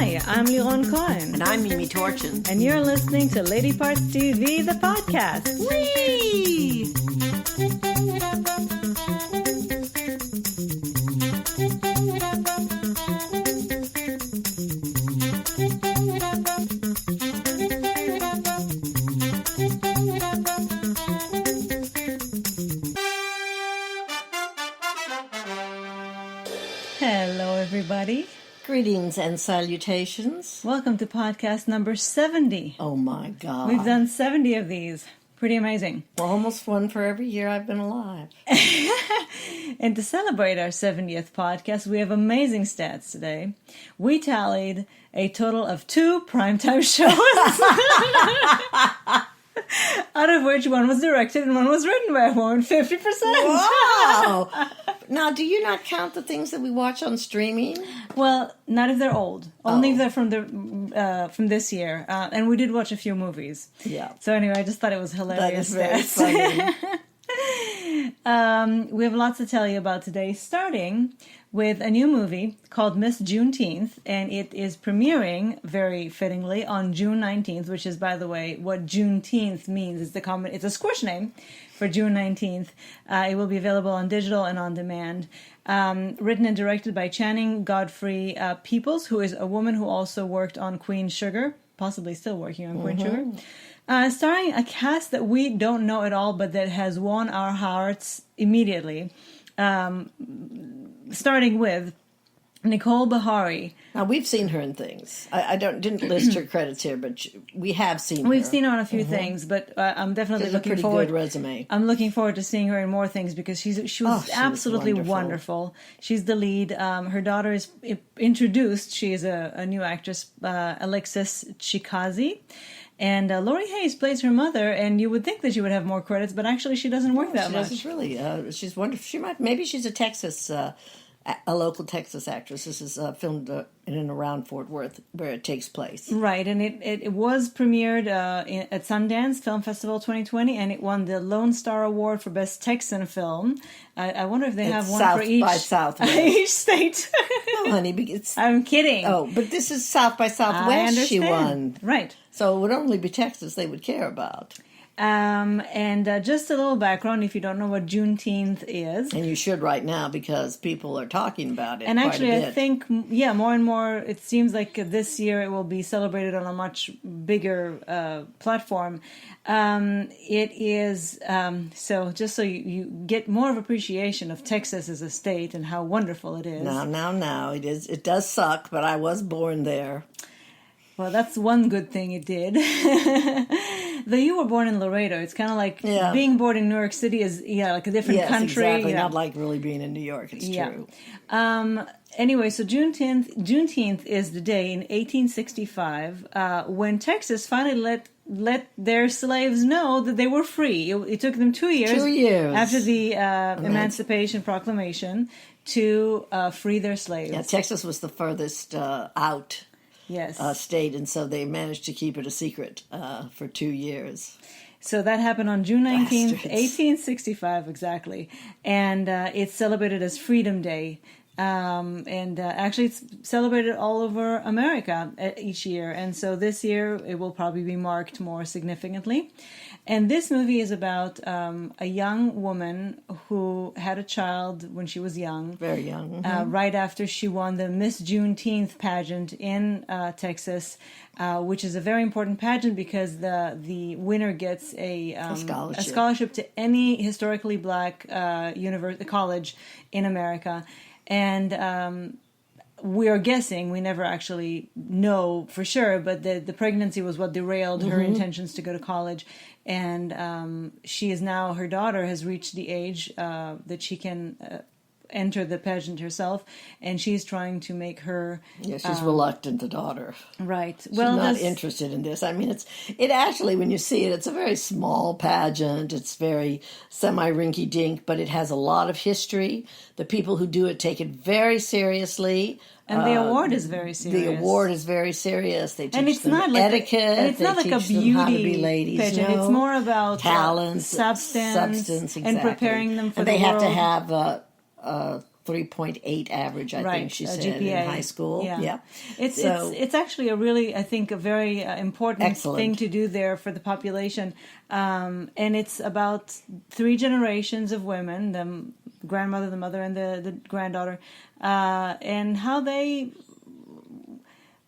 Hi, I'm Liron Cohen. And I'm Mimi Torchin. And you're listening to Lady Parts TV, the podcast. Whee! Hello, everybody. Greetings and salutations. Welcome to podcast number 70. Oh my God. We've done 70 of these. Pretty amazing. Well, almost one for every year I've been alive. And to celebrate our 70th podcast, we have amazing stats today. We tallied a total of 2 primetime shows. Out of which one was directed and one was written by a woman, 50%. Wow! Now, do you not count the things that we watch on streaming? Well, not if they're old. Only if they're from this year. And we did watch a few movies. Yeah. So anyway, I just thought it was hilarious. That is very funny. We have lots to tell you about today, starting with a new movie called Miss Juneteenth, and it is premiering, very fittingly, on June 19th, which is, by the way, what Juneteenth means. It's a squish name for June 19th. It will be available on digital and on demand. Written and directed by Channing Godfrey Peoples, who is a woman who also worked on Queen Sugar, possibly still working on Queen Sugar. Starring a cast that we don't know at all, but that has won our hearts immediately. Starting with Nicole Beharie. Now, we've seen her in things. I didn't list her credits here, but we have seen her. We've seen her on a few things, but I'm definitely looking forward. Good resume. I'm looking forward to seeing her in more things because she was absolutely wonderful. She's the lead. Her daughter is introduced. She is a new actress, Alexis Chikazi. And Lori Hayes plays her mother, and you would think that she would have more credits, but actually she doesn't work that much. She doesn't really. She's wonderful. Maybe she's a local Texas actress. This is filmed in and around Fort Worth, where it takes place. Right, and it was premiered at Sundance Film Festival 2020, and it won the Lone Star Award for Best Texan Film. I wonder if they have one South for each by Southwest. each state. No, honey, I'm kidding. Oh, but this is South by Southwest. I understand. She won. Right. So it would only be Texas they would care about. And just a little background, if you don't know what Juneteenth is. And you should right now, because people are talking about it. And quite actually, a bit. I think, more and more, it seems like this year it will be celebrated on a much bigger platform. It is, so just so you get more of appreciation of Texas as a state and how wonderful it is. Now, it does suck, but I was born there. Well, that's one good thing it did. Though you were born in Laredo, it's kind of like being born in New York City is like a different country. Exactly. Not like really being in New York. It's true. Anyway, so Juneteenth is the day in 1865 when Texas finally let their slaves know that they were free. It took them 2 years. 2 years after the Emancipation Proclamation to free their slaves. Yeah, Texas was the furthest out. Yes. State, and so they managed to keep it a secret for 2 years. So that happened on June 19th, 1865, exactly. And it's celebrated as Freedom Day. Actually, it's celebrated all over America each year. And so this year, it will probably be marked more significantly. And this movie is about a young woman who had a child when she was young. Very young. Right after she won the Miss Juneteenth pageant in Texas, which is a very important pageant because the winner gets a scholarship to any historically black college in America. And we are guessing, we never actually know for sure, but the pregnancy was what derailed her intentions to go to college. And she is now, her daughter has reached the age that she can enter the pageant herself, and she's trying to make her... Yeah, she's reluctant, the daughter. Right. She's not interested in this. I mean, it actually, when you see it, it's a very small pageant. It's very semi-rinky-dink, but it has a lot of history. The people who do it take it very seriously. And the award is very serious. The award is very serious. They teach and it's them not like etiquette. And it's not like a beauty how to be ladies. pageant. No. It's more about talent, substance exactly. and preparing them for and the they have world. to have 3.8 average, I think she said, GPA. in high school. Yeah. It's actually a really, I think, a very important thing to do there for the population. And it's about 3 generations of women, the grandmother, the mother, and the granddaughter, and how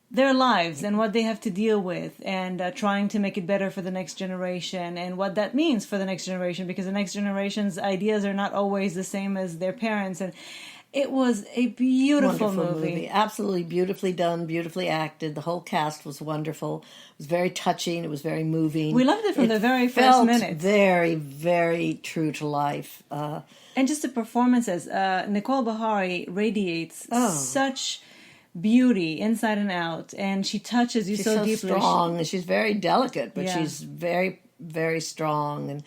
their lives and what they have to deal with, and trying to make it better for the next generation, and what that means for the next generation, because the next generation's ideas are not always the same as their parents. And it was a beautiful movie. Absolutely beautifully done, beautifully acted. The whole cast was wonderful. It was very touching. It was very moving. We loved it from the very first minute. Very, very true to life. And just the performances. Nicole Bahari radiates such beauty inside and out, and she touches you so deeply. She's so strong, and she's very delicate, but she's very, very strong. And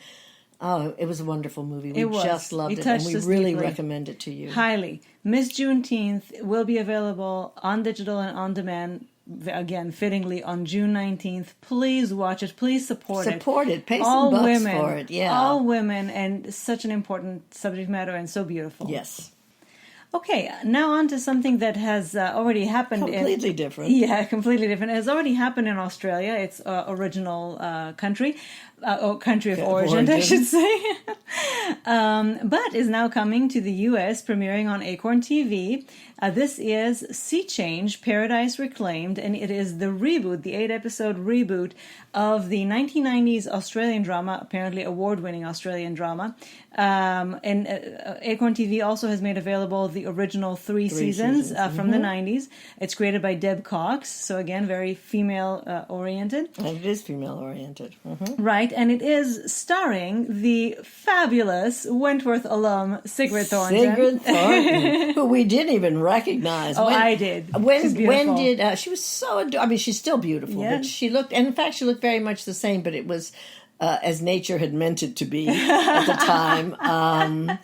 it was a wonderful movie. We just loved it, and we really recommend it to you. Highly. Miss Juneteenth will be available on digital and on demand, again, fittingly, on June 19th. Please watch it. Please support it. Support it. Pay some bucks for it. Yeah. All women, and such an important subject matter, and so beautiful. Yes. Okay, now on to something that has already happened. Completely different. Yeah, completely different. It has already happened in Australia, its original country. Country of origin, I should say. But is now coming to the U.S., premiering on Acorn TV. This is Seachange, Paradise Reclaimed, and it is the reboot, the 8-episode reboot of the 1990s Australian drama, apparently award-winning Australian drama. And Acorn TV also has made available the original 3 seasons from the 90s. It's created by Deb Cox, so again, very female-oriented. And it is female-oriented. Right, and it is starring the fabulous Wentworth alum Sigrid Thornton. Who we didn't even recognize. I did. When did she was so adorable. I mean, she's still beautiful, but she looked, and in fact, she looked very much the same, but it was as nature had meant it to be at the time.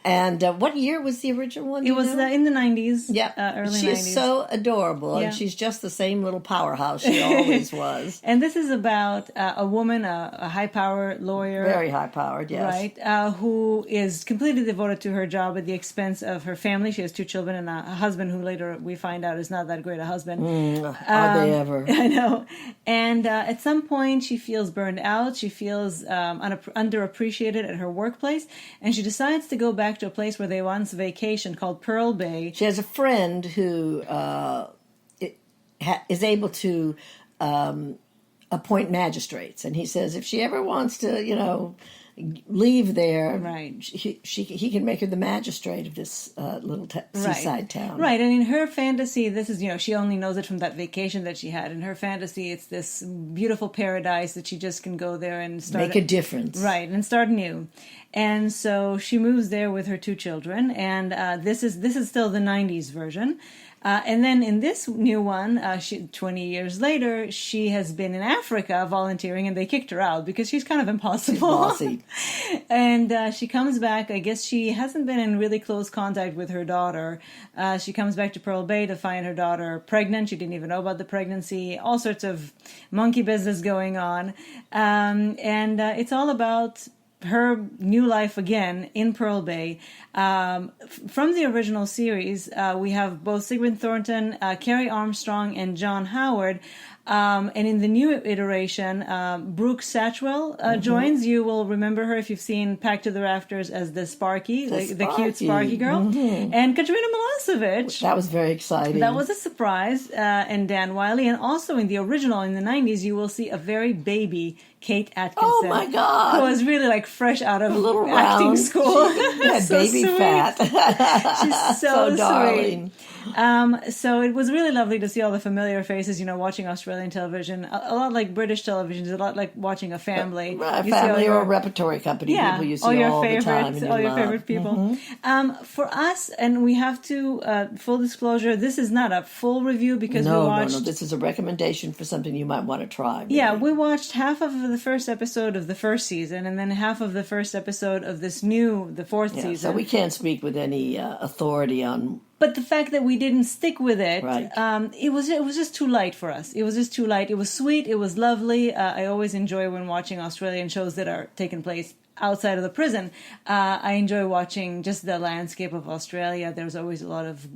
And what year was the original one? It was in the 90s. Yeah, early 90s. She's so adorable, and she's just the same little powerhouse she always was. And this is about a woman, a high-powered lawyer. Very high-powered, yes. Right, who is completely devoted to her job at the expense of her family. She has 2 children and a husband who later we find out is not that great a husband. Are they ever? I know. And at some point, she feels burned out. She feels underappreciated at her workplace, and she decides to go back to a place where they once vacationed called Pearl Bay. She has a friend who is able to appoint magistrates, and he says if she ever wants to, leave there, right? He can make her the magistrate of this little seaside town, right? And in her fantasy, this is she only knows it from that vacation that she had. In her fantasy, it's this beautiful paradise that she just can go there and make a difference, right? And start new. And so she moves there with her 2 children, and this is still the 90s version. And then in this new one, 20 years later, she has been in Africa volunteering, and they kicked her out because she's kind of impossible. She's bossy. And she comes back. I guess she hasn't been in really close contact with her daughter. She comes back to Pearl Bay to find her daughter pregnant. She didn't even know about the pregnancy. All sorts of monkey business going on. And it's all about her new life again in Pearl Bay. From the original series, we have both Sigrid Thornton, Carrie Armstrong, and John Howard. And in the new iteration, Brooke Satchwell joins. You will remember her if you've seen Packed to the Rafters as the Sparky, the cute Sparky girl. And Katrina Milosevic. That was very exciting. That was a surprise. And Dan Wiley. And also in the original, in the 90s, you will see a very baby Kate Atkinson. Oh my God. Who was really like fresh out of acting round school. She baby sweet. Fat. She's so darling. So it was really lovely to see all the familiar faces, watching Australian television. A lot like British television. It's a lot like watching a family. A family or a repertory company. People you see all the time. All your favorite people. For us, and we have to, full disclosure, this is not a full review because we watched... No, this is a recommendation for something you might want to try. Really. Yeah, we watched half of the first episode of the first season and then half of the first episode of the 4th season. So we can't speak with any authority on But the fact that we didn't stick with it, Right. It was just too light for us. It was just too light. It was sweet. It was lovely. I always enjoy when watching Australian shows that are taking place outside of the prison. I enjoy watching just the landscape of Australia. There's always a lot of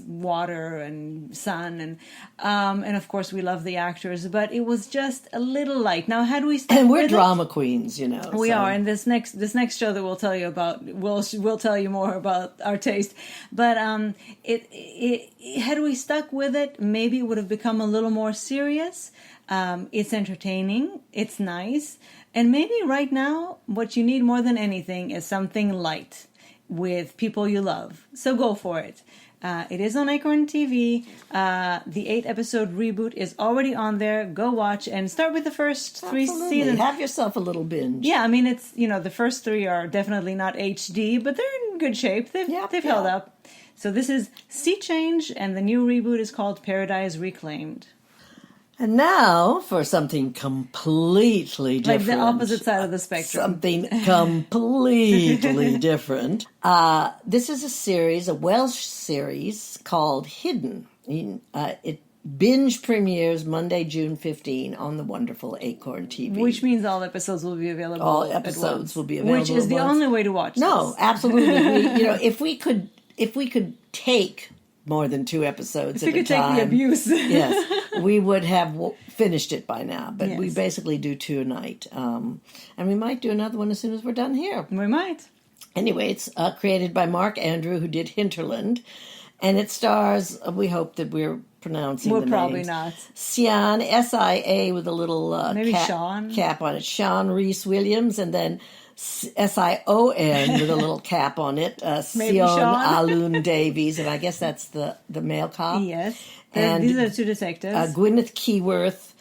water and sun, and of course we love the actors. But it was just a little light. Now, had we stuck And we're with drama queens, you know. we so. are, and this next show that we'll tell you about, we'll tell you more about our taste. But had we stuck with it, maybe it would have become a little more serious. It's entertaining. It's nice. And maybe right now, what you need more than anything is something light with people you love. So go for it. It is on Acorn TV. The 8-episode reboot is already on there. Go watch and start with the first 3 seasons. Have yourself a little binge. Yeah, I mean, it's, the first 3 are definitely not HD, but they're in good shape. They've held up. So this is Seachange, and the new reboot is called Paradise Reclaimed. And now for something completely different. Like the opposite side of the spectrum. Something completely different. This is a Welsh series called Hidden. It binge premieres Monday, June 15 on the wonderful Acorn TV. Which means all episodes will be available All episodes will be available Which is the only way to watch this. No, absolutely. If we could take more than 2 episodes at a time. If we could take the abuse. Yes, we would have finished it by now. But Yes. we basically do 2 a night. And we might do another one as soon as we're done here. We might. Anyway, it's created by Mark Andrew, who did Hinterland. And it stars, we hope that we're pronouncing the names. We're probably not. Sian, S-I-A with a little Maybe Sean. cap on it. Sean Reese-Williams, and then S-I-O-N with a little cap on it. Maybe Sion Sean. Alun Davies, and I guess that's the male cop. Yes. And these are 2 detectives. Gwyneth Keyworth,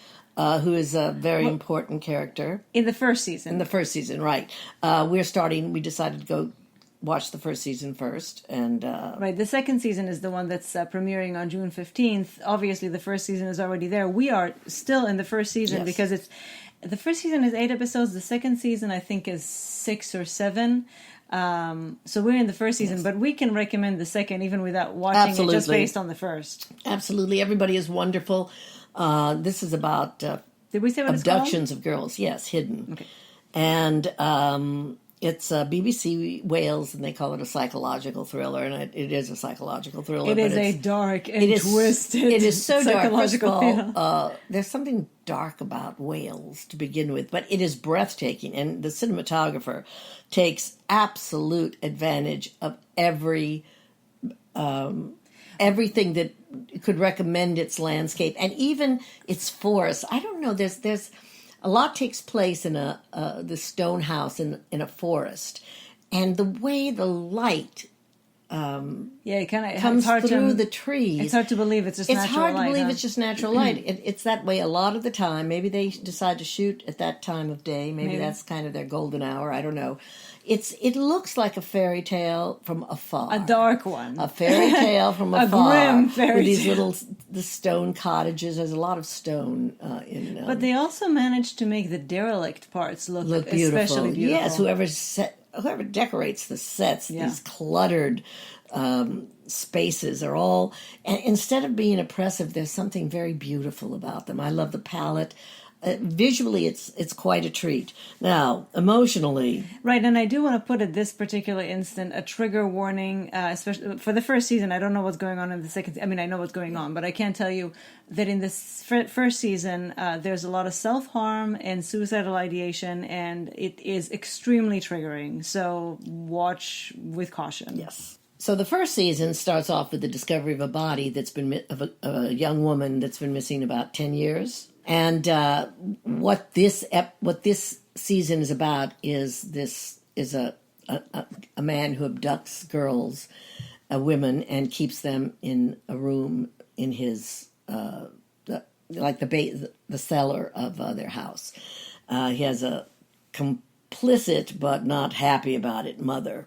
who is a very important character. In the first season. In the first season, right. We decided to go watch the first season first. And Right, the second season is the one that's premiering on June 15th. Obviously, the first season is already there. We are still in the first season because the first season is 8 episodes. The second season, I think, is 6 or 7. So we're in the first season, but we can recommend the second even without watching it just based on the first. Absolutely. Everybody is wonderful. This is about Did we say what abductions it's of girls. Yes, Hidden. Okay. And it's BBC Wales, and they call it a psychological thriller, and it is a psychological thriller. It is a dark and twisted It is so dark. First of psychological all, there's something dark about Wales to begin with, but it is breathtaking, and the cinematographer takes absolute advantage of everything that could recommend its landscape, and even its forest. I don't know. There's a lot takes place in the stone house in a forest, and the way the light it kind of comes through the trees. It's hard to believe it's just natural light. It's hard to believe huh? it's just natural light. It's that way a lot of the time. Maybe they decide to shoot at that time of day. Maybe that's kind of their golden hour. I don't know. It looks like a fairy tale from afar. A dark one. A fairy tale from afar. A grim fairy with these tale. the stone cottages. There's a lot of stone in. But they also managed to make the derelict parts look beautiful. Especially beautiful. Yes, whoever decorates the sets, these cluttered spaces are all. And instead of being oppressive, there's something very beautiful about them. I love the palette. Visually, it's quite a treat. Now, emotionally, right, and I do want to put at this particular instant a trigger warning, especially for the first season. I don't know what's going on in the second. I mean, I know what's going on, but I can't tell you that in this first season there's a lot of self-harm and suicidal ideation, and it is extremely triggering. So watch with caution. Yes. So the first season starts off with the discovery of a body that's been of a young woman that's been missing about 10 years. And what this season is about is a man who abducts girls, women, and keeps them in a room in his the cellar of their house. He has a complicit but not happy about it mother.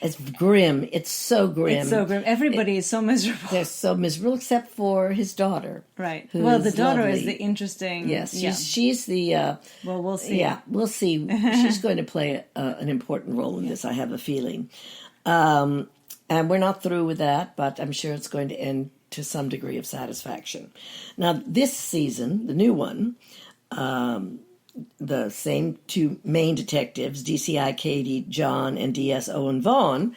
It's grim. It's so grim. It's so grim. Everybody is so miserable. They're so miserable, except for his daughter. Right. Well, the daughter lovely. is the interesting. Yes, she's the. Well, we'll see. Yeah, we'll see. She's going to play an important role in this. I have a feeling. And we're not through with that, but I'm sure it's going to end to some degree of satisfaction. Now, this season, the new one, the same two main detectives, DCI Katie John and DS Owen Vaughan.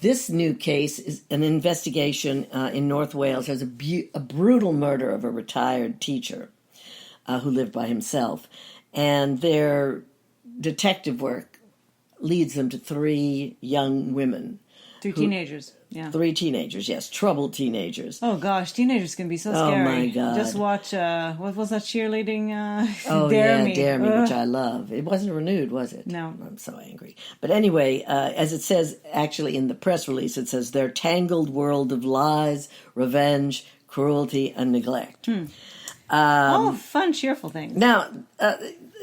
This new case is an investigation in North Wales. There's a brutal murder of a retired teacher who lived by himself. And their detective work leads them to three young women. Teenagers. Yeah. 3 teenagers, yes. Troubled teenagers. Oh, gosh. Teenagers can be so scary. Oh, my God. Just watch, what was that cheerleading? Dare Me, which I love. It wasn't renewed, was it? No. I'm so angry. But anyway, as it says, actually in the press release, it says, their tangled world of lies, revenge, cruelty, and neglect. All fun, cheerful things. Now,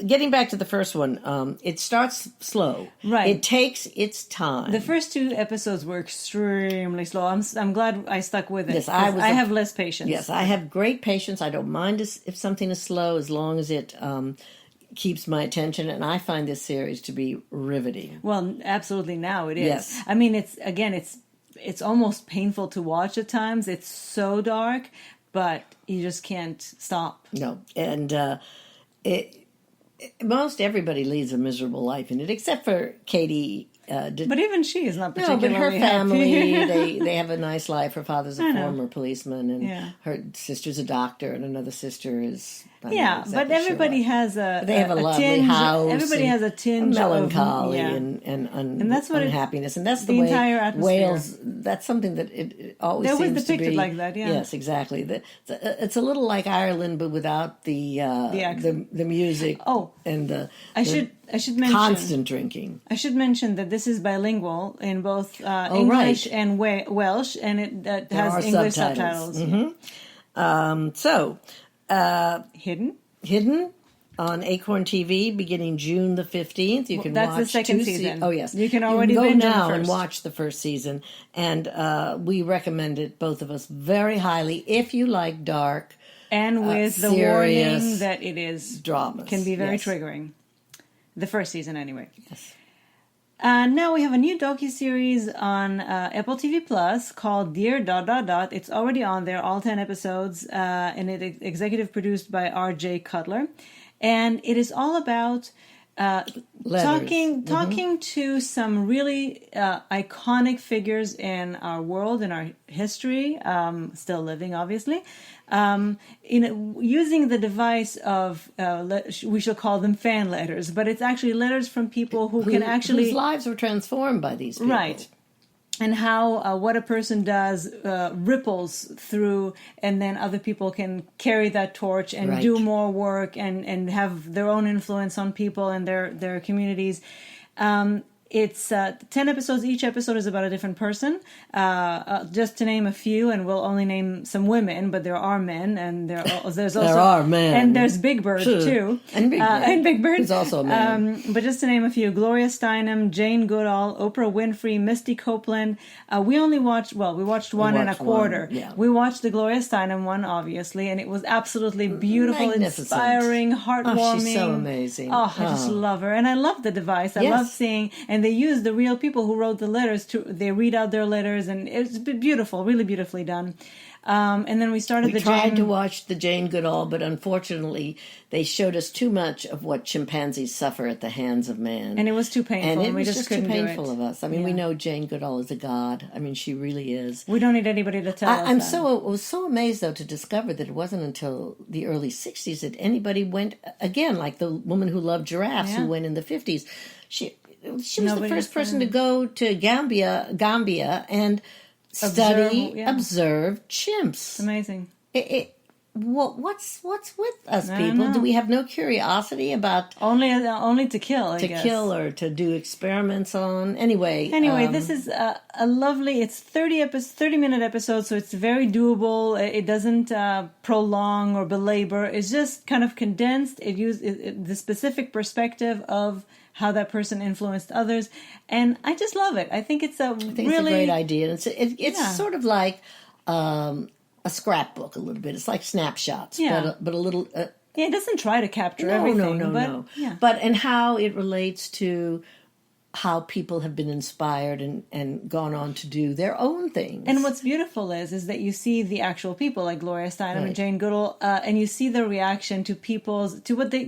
getting back to the first one, it starts slow. Right. It takes its time. The first 2 episodes were extremely slow. I'm glad I stuck with it. Yes, I have less patience. Yes, I have great patience. I don't mind if something is slow as long as it keeps my attention. And I find this series to be riveting. Well, absolutely now it is. Yes. I mean, it's almost painful to watch at times. It's so dark, but you just can't stop. No. And most everybody leads a miserable life in it, except for Katie. But even she is not particularly but her family, happy. they have a nice life. Her father's a former policeman, and her sister's a doctor, and another sister is... but everybody has they have a lovely tinge, house. Everybody has a tinge of melancholy of, and that's what unhappiness, and that's the way entire atmosphere. Wales. That's something that it always seems seems depicted to be like that. Yeah. Yes, exactly. It's a little like Ireland, but without the music. Oh, and I should mention constant drinking. I should mention that this is bilingual in both English and Welsh, and it has English subtitles. Hidden on Acorn TV beginning June the 15th. You can That's watch the second season. Oh, yes. You can already go binge now on the and first. watch the first season. And we recommend it, both of us, very highly if you like dark and with the warning that it is dramas. Can be very triggering. The first season, anyway. Yes. Now we have a new docuseries on Apple TV Plus called Dear ... It's already on there, all 10 episodes, and it is executive produced by R.J. Cutler. And it is all about talking to some really iconic figures in our world, in our history, still living, obviously, using the device of, we shall call them fan letters, but it's actually letters from people whose lives were transformed by these people. Right. And how what a person does ripples through, and then other people can carry that torch and do more work and have their own influence on people and their communities. It's 10 episodes. Each episode is about a different person. Just to name a few, and we'll only name some women, but there are men, and there's also there are men, and there's Big Bird too, and Big Bird is also a man. But just to name a few: Gloria Steinem, Jane Goodall, Oprah Winfrey, Misty Copeland. We watched one and a quarter. Yeah. We watched the Gloria Steinem one, obviously, and it was absolutely beautiful, inspiring, heartwarming. Oh, she's so amazing. I just love her, and I love the device. I love seeing. And they use the real people who wrote the letters they read out their letters, and it's beautiful, really beautifully done. And then we tried to watch the Jane Goodall, but unfortunately they showed us too much of what chimpanzees suffer at the hands of man. And it was too painful. And it we was just too couldn't painful do it. of us. I mean, we know Jane Goodall is a god. I mean, she really is. We don't need anybody to tell us that. I was so amazed, though, to discover that it wasn't until the early 60s that anybody went, again, like the woman who loved giraffes who went in the 50s. She was the first person to go to Gambia and observe chimps. It's amazing. What's with us people? Do we have no curiosity about only to kill? I guess. Kill or to do experiments on? Anyway, this is a lovely. It's 30-minute episode, so it's very doable. It doesn't prolong or belabor. It's just kind of condensed. It used the specific perspective of how that person influenced others, and I just love it. I think it's a great idea. It's sort of like a scrapbook a little bit. It's like snapshots, but a little. It doesn't try to capture everything. No. But and how it relates to how people have been inspired and gone on to do their own things. And what's beautiful is that you see the actual people like Gloria Steinem Right. and Jane Goodall, and you see their reaction to what they,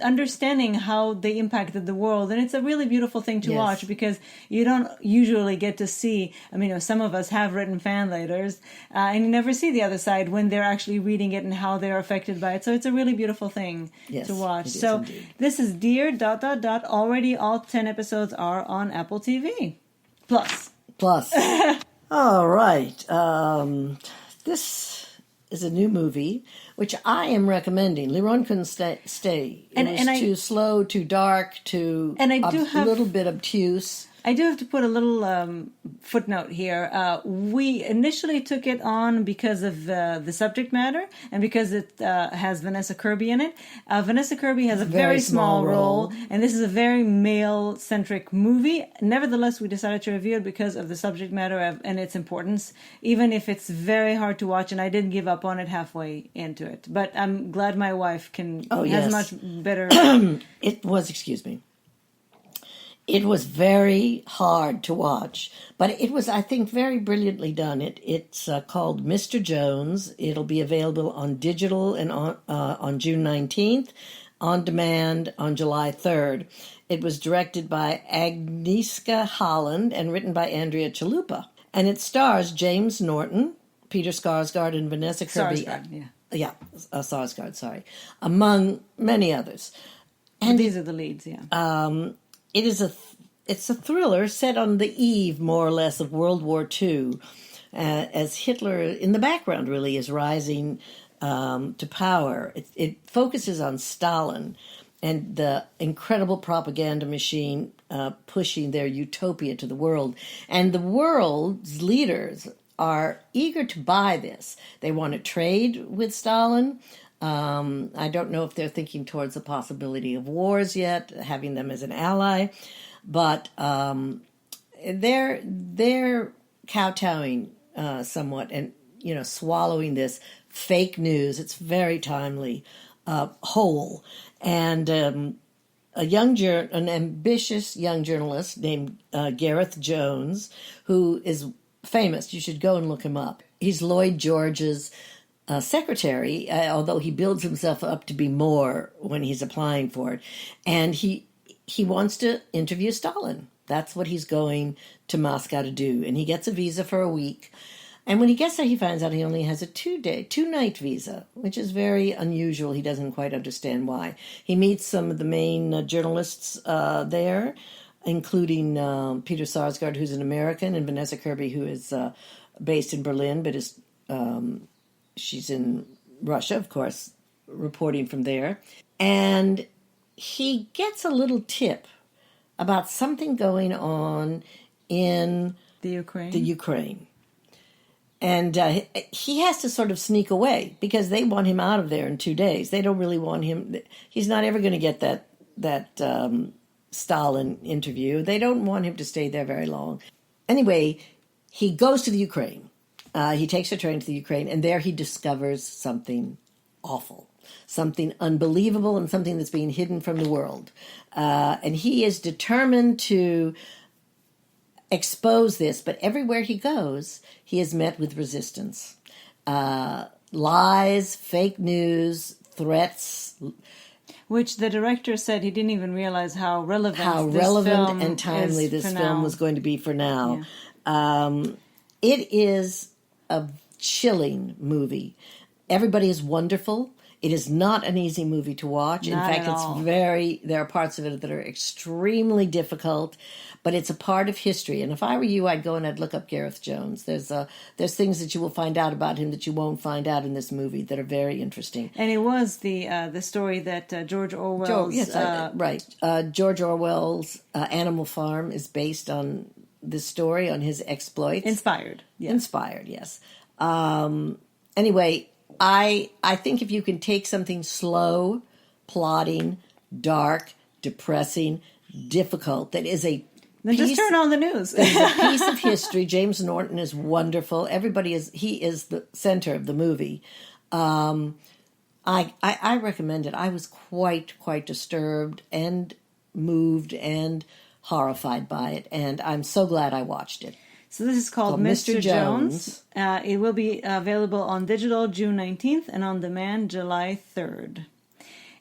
understanding how they impacted the world. And it's a really beautiful thing to Yes. watch, because you don't usually get to see, some of us have written fan letters, and you never see the other side when they're actually reading it and how they're affected by it. So it's a really beautiful thing to watch. It is So indeed. this is Dear ... Already all 10 episodes are on Apple TV. Plus. All right. This is a new movie, which I am recommending. Liron couldn't stay. It was too slow, too dark, a little bit obtuse. I do have to put a little footnote here. We initially took it on because of the subject matter and because it has Vanessa Kirby in it. Vanessa Kirby has a very small role, and this is a very male-centric movie. Nevertheless, we decided to review it because of the subject matter and its importance, even if it's very hard to watch, and I didn't give up on it halfway into it. But I'm glad my wife has much better... It was very hard to watch, but it was, I think, very brilliantly done. It's called Mr. Jones. It'll be available on digital and on June 19th, on demand on July 3rd. It was directed by Agnieszka Holland and written by Andrea Chalupa. And it stars James Norton, Peter Sarsgaard, and Vanessa Kirby. Sarsgaard, sorry. Among many others. And these are the leads, yeah. It's a thriller set on the eve, more or less, of World War II, as Hitler, in the background, really, is rising to power. It focuses on Stalin and the incredible propaganda machine pushing their utopia to the world. And the world's leaders are eager to buy this. They want to trade with Stalin. I don't know if they're thinking towards the possibility of wars yet, having them as an ally, but they're kowtowing somewhat and swallowing this fake news. It's very timely, whole, and an ambitious young journalist named Gareth Jones, who is famous. You should go and look him up. He's Lloyd George's secretary, although he builds himself up to be more when he's applying for it. And he wants to interview Stalin. That's what he's going to Moscow to do. And he gets a visa for a week. And when he gets there, he finds out he only has a two-night visa, which is very unusual. He doesn't quite understand why. He meets some of the main journalists there, including Peter Sarsgaard, who's an American, and Vanessa Kirby, who is based in Berlin, but is... she's in Russia, of course, reporting from there. And he gets a little tip about something going on in the Ukraine. And he has to sort of sneak away because they want him out of there in 2 days. They don't really want him. He's not ever going to get that Stalin interview. They don't want him to stay there very long. Anyway, he goes to the Ukraine. He takes a train to the Ukraine, and there he discovers something awful, something unbelievable, and something that's being hidden from the world. And he is determined to expose this, but everywhere he goes, he is met with resistance. Lies, fake news, threats. Which the director said he didn't even realize how relevant and timely this film was going to be for now. Yeah. It is a chilling movie. Everybody is wonderful. It is not an easy movie to watch. In fact, there are parts of it that are extremely difficult, but it's a part of history. And if I were you, I'd go and I'd look up Gareth Jones. There's things that you will find out about him that you won't find out in this movie that are very interesting. And it was the story that George Orwell's... George Orwell's Animal Farm is based on this story, on his exploits. Inspired, yes. Anyway, I think if you can take something slow, plodding, dark, depressing, difficult, that is a then just turn on the news. It's a piece of history. James Norton is wonderful. He is the center of the movie. I recommend it. I was quite disturbed and moved and horrified by it, and I'm so glad I watched it. So this is called Mr. Jones. It will be available on digital June 19th and on demand July 3rd.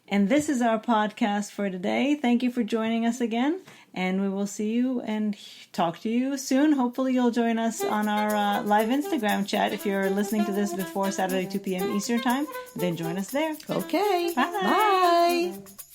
And this is our podcast for today. Thank you for joining us again, and we will see you and talk to you soon. Hopefully you'll join us on our live Instagram chat. If you're listening to this before Saturday 2 p.m. Eastern Time, then join us there. Okay. Bye. Bye.